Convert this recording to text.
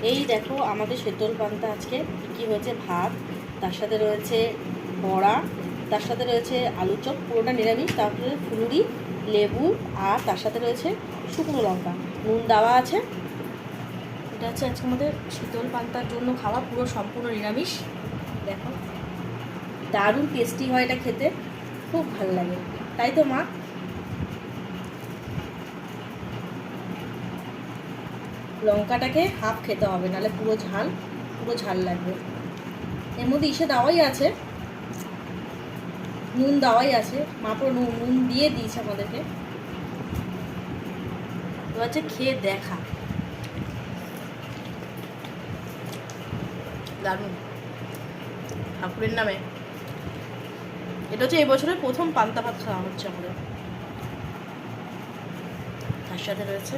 এই দেখো আমাদের শীতল পান্তা আজকে কী হয়েছে, ভাত, তার সাথে রয়েছে বড়া, তার সাথে রয়েছে আলু চপ, পুরোটা নিরামিষ, তারপরে ফুলুরি, লেবু, আর তার সাথে রয়েছে শুকনো লঙ্কা, নুন দেওয়া আছে। এটা হচ্ছে আজকে আমাদের শীতল পান্তার জন্য খাওয়া, পুরো সম্পূর্ণ নিরামিষ। দেখো দারুণ টেস্টি হয় এটা খেতে, খুব ভালো লাগে, তাই তো মা? লঙ্কাটাকে হাফ খেতে হবে, নাহলে পুরো ঝাল লাগবে। এর মধ্যে ইসে দেওয়াই আছে, নুন দেওয়াই আছে, মা পুরো নুন দিয়ে দিয়েছে আমাদেরকে। তো হচ্ছে খেয়ে দেখা, দারুণ, ঠাকুরের নামে। এটা হচ্ছে এই বছরের প্রথম পান্তা ভাত খাওয়া হচ্ছে আমাদের। তার সাথে রয়েছে